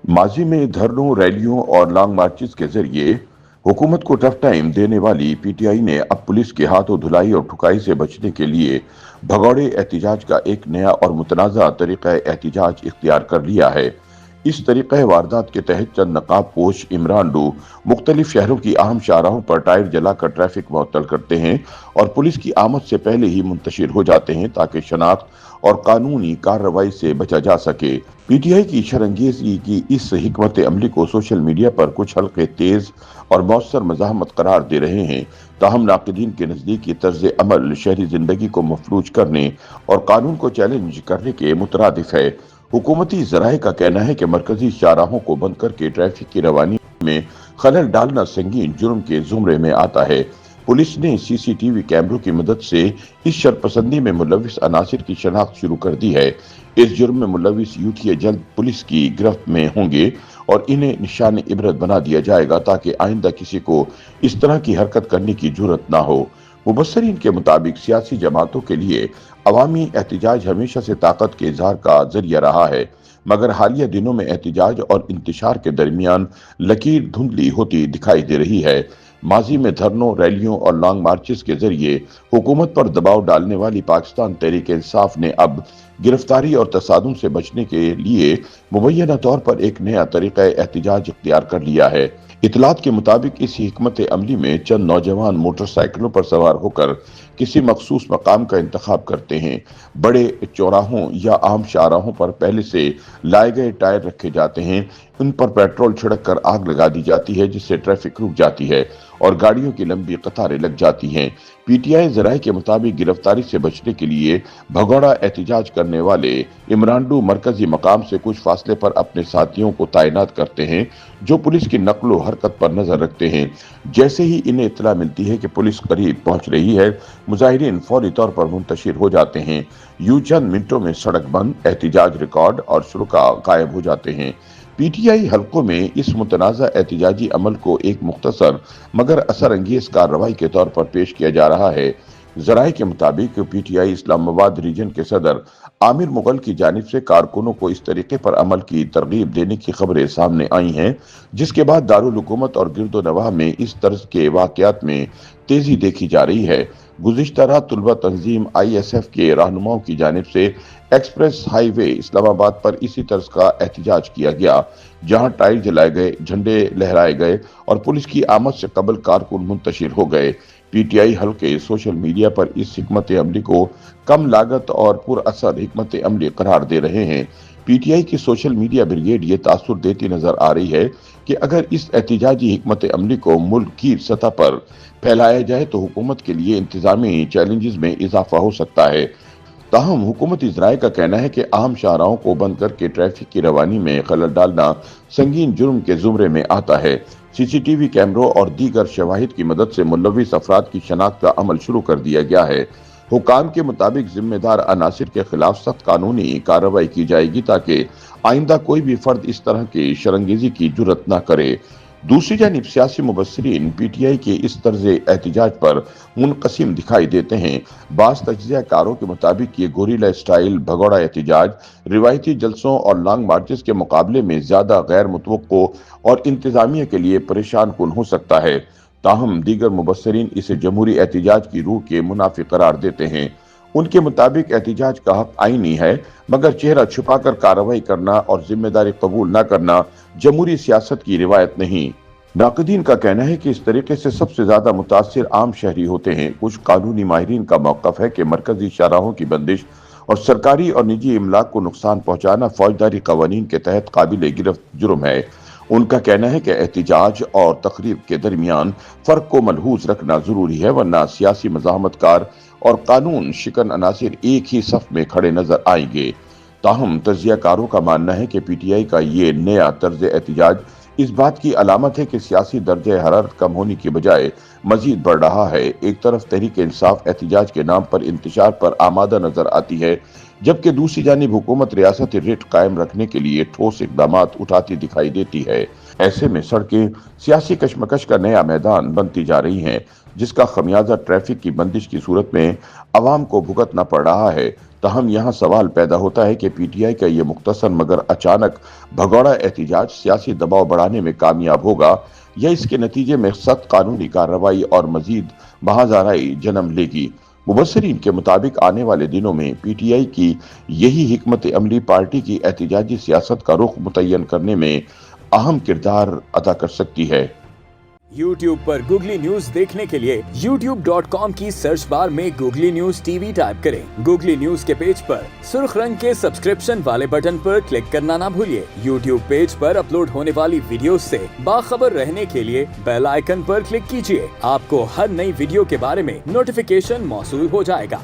माजी में धरनों, रैलियों और लॉन्ग मार्चेस के जरिए हुकूमत को टफ टाइम देने वाली पीटीआई ने अब पुलिस के हाथों धुलाई और ठुकाई से बचने के लिए भगौड़े एहतिजाज का एक नया और मुतनाज़ा तरीक़ा एहतिजाज इख्तियार कर लिया है। इस तरीक़े वारदात के तहत चंद नकाबपोश इमरानडू मुख्तलिफ शहरों की अहम शाहराहों पर टायर जलाकर ट्रैफिक मुअत्तल करते हैं और पुलिस की आमद से पहले ही मुंतशिर हो जाते हैं ताकि शनाख्त और कानूनी कार्रवाई से बचा जा सके। पीटीआई की शरंगेजी की इस हिकमत अमली को सोशल मीडिया पर कुछ हल्के तेज और मौसर मज़ाहमत करार दे रहे हैं। ताहम नाक़दीन के नज़दीक ये तर्ज अमल शहरी जिंदगी को मफलूज करने और कानून को चैलेंज करने के मुतरादिफ है। हुकूमती ज़राए का कहना है कि मरकजी शाहराहों को बंद करके ट्रैफिक की रवानी में खलल डालना संगीन जुर्म के जुमरे में आता है। पुलिस ने सीसीटीवी कैमरों की मदद से इस शरपसंदी में मुलविस अनासिर की शनाख्त शुरू कर दी है। इस जुर्म में मुलविस यूथिया जल्द पुलिस की गिरफ्त में होंगे और इन्हें निशान इबरत बना दिया जाएगा ताकि आइंदा किसी को इस तरह की हरकत करने की जुर्रत ना हो। मुबस्सरीन के मुताबिक सियासी जमातों के लिए अवामी एहतिजाज हमेशा से ताकत के इजहार का जरिया रहा है, मगर हालिया दिनों में एहतिजाज और इंतशार के दरमियान लकीर धुंधली होती दिखाई दे रही है। माजी में धरनों, रैलियों और लॉन्ग मार्चेस के जरिए हुकूमत पर दबाव डालने वाली पाकिस्तान तहरीक इंसाफ ने अब गिरफ्तारी और तसादुम से बचने के लिए मुबैना तौर पर एक नया तरीका एहतिजाज इख्तियार कर लिया है। इतलात के मुताबिक इस हिकमत अमली में चंद नौजवान मोटरसाइकिलों पर सवार होकर किसी मखसूस मकाम का इंतखाब करते हैं। बड़े चौराहों या आम शाहराहों पर पहले से लाए गए टायर रखे जाते हैं, उन पर पेट्रोल छिड़क कर आग लगा दी जाती है जिससे ट्रैफिक रुक जाती है और गाड़ियों की लंबी कतारें लग जाती हैं। पीटीआई जराये के मुताबिक गिरफ्तारी से बचने के लिए भगौड़ा एहतिजाज करने वाले इमरानडू मरकजी मकाम से कुछ फासले पर अपने साथियों को तैनात करते हैं जो पुलिस की नकलो हरकत पर नजर रखते हैं। जैसे ही इन्हें इत्तला मिलती है कि पुलिस करीब पहुंच रही है, मुजाहिरीन फौरी तौर पर मुंतशिर हो जाते हैं। यूं चंद मिनटों में सड़क बंद, एहतिजाज रिकॉर्ड और शुरुका गायब हो जाते हैं। पीटीआई हलकों में इस मुतनाज़ा एहतिजाजी अमल को एक मुख्तसर मगर असर अंगेज कार्रवाई के तौर पर पेश किया जा रहा है। जराये के मुताबिक पीटीआई इस्लामाबाद रीजन के सदर आमिर मुगल की जानिब से कारकुनों को इस तरीके पर अमल की तरगीब देने की खबरें सामने आई हैं, जिसके बाद दारुल हुकूमत और गिरदो नवाह में इस तर्ज के वाकयात में तेजी देखी जा रही है। गुज़िश्ता रात तुलबा तंजीम आईएसएफ के रहनुमाओं की जानिब से एक्सप्रेस हाईवे इस्लामाबाद पर इसी तर्ज का एहतिजाज किया गया, जहां टायर जलाए गए, झंडे लहराए गए और पुलिस की आमद से कबल कारकुन मुंतशिर हो गए। पीटीआई हल्के सोशल मीडिया पर इस हिकमत अमली को कम लागत और पुरअसर हिकमत अमली करार दे रहे हैं। पीटीआई की सोशल मीडिया ब्रिगेड ये तासुर देती नजर आ रही है कि अगर इस एहतिजाजी हिकमत अमली को मुल्क की सतह पर फैलाया जाए तो हुकूमत के लिए इंतजामी चैलेंजेस में इजाफा हो सकता है। ताहम हुकूमती ज़राए का कहना है कि आम शाहराहों को बंद करके ट्रैफिक की रवानी में खलल डालना संगीन जुर्म के जुमरे में आता है। सीसीटीवी कैमरों और दीगर शवाहिद की मदद से मुलविस अफराद की शनाख्त का अमल शुरू कर दिया गया है। हुकाम के मुताबिक जिम्मेदार अनासिर के खिलाफ सख्त कानूनी कार्रवाई की जाएगी ताकि आइंदा कोई भी फर्द इस तरह की शरंगेजी की जुर्रत न करे। दूसरी जानिब सियासी मुबस्सिरीन पीटीआई के इस तर्ज एहतिजाज पर मुनक़सिम दिखाई देते हैं। बाज़ तज्ज़ियाकारों के मुताबिक ये गोरिल्ला स्टाइल भगौड़ा एहतिजाज रिवायती जलसों और लॉन्ग मार्चेस के मुकाबले में ज़्यादा गैर मुतवक्को और इंतजामिया के लिए परेशान कुन हो सकता है। ताहम दीगर मुबस्सिरीन इसे जमहूरी एहतिजाज की रूह के मुनाफिक करार देते हैं। उनके मुताबिक एहतिजाज का हक आईनी है, मगर चेहरा छुपाकर कार्रवाई करना और जिम्मेदारी कबूल न करना जमहूरी सियासत की रिवायत नहीं। नाक़दीन का कहना है कि इस तरीके से सबसे ज्यादा मुतासिर आम शहरी होते हैं। कुछ कानूनी माहिरीन का मौक़िफ़ है कि मरकजी शाहराहों की बंदिश और सरकारी और निजी इमलाक को नुकसान पहुंचाना फौजदारी कवानीन के तहत काबिल गिरफ्त जुर्म है। उनका कहना है कि एहतिजाज और तकरीब के दरमियान फर्क को मलहूज रखना जरूरी है, वरना सियासी मज़ाहमतकार और कानून शिकन अनासिर एक ही सफ में खड़े नजर आएंगे। ताहम तज्ज़ियाकारों का मानना है कि पीटीआई का ये नया तर्ज एहतिजाज इस बात की अलामत है कि सियासी दर्जे हरारत कम होने की बजाय मजीद बढ़ रहा है। एक तरफ तहरीक इंसाफ एहतिजाज के नाम पर इंतशार पर आमादा नजर आती है, जबकि दूसरी जानिब हुकूमत रियासती रेट कायम रखने के लिए ठोस इकदाम उठाती दिखाई देती है। ऐसे में सड़कें सियासी कशमकश का नया मैदान बनती जा रही हैं, जिसका खमियाजा ट्रैफिक की बंदिश की सूरत में अवाम को भुगतना पड़ रहा है। تاہم یہاں سوال پیدا ہوتا ہے کہ پی ٹی آئی کا یہ مختصر مگر اچانک بھگوڑا احتجاج سیاسی دباؤ بڑھانے میں کامیاب ہوگا یا اس کے نتیجے میں سخت قانونی کارروائی اور مزید بازآرائی جنم لے گی۔ مبصرین کے مطابق آنے والے دنوں میں پی ٹی آئی کی یہی حکمت عملی پارٹی کی احتجاجی سیاست کا رخ متعین کرنے میں اہم کردار ادا کر سکتی ہے۔ YouTube پر گوگلی نیوز دیکھنے کے لیے youtube.com کی سرچ بار میں googly news T V type کریں۔ گوگلی نیوز کے پیج پر سرخ رنگ کے سبسکرپشن والے بٹن پر کلک کرنا نہ بھولیے۔ YouTube پیج پر اپلوڈ ہونے والی ویڈیوز سے باخبر رہنے کے لیے بیل آئیکن پر کلک کیجیے۔ آپ کو ہر نئی ویڈیو کے بارے میں نوٹیفیکیشن موصول ہو جائے گا۔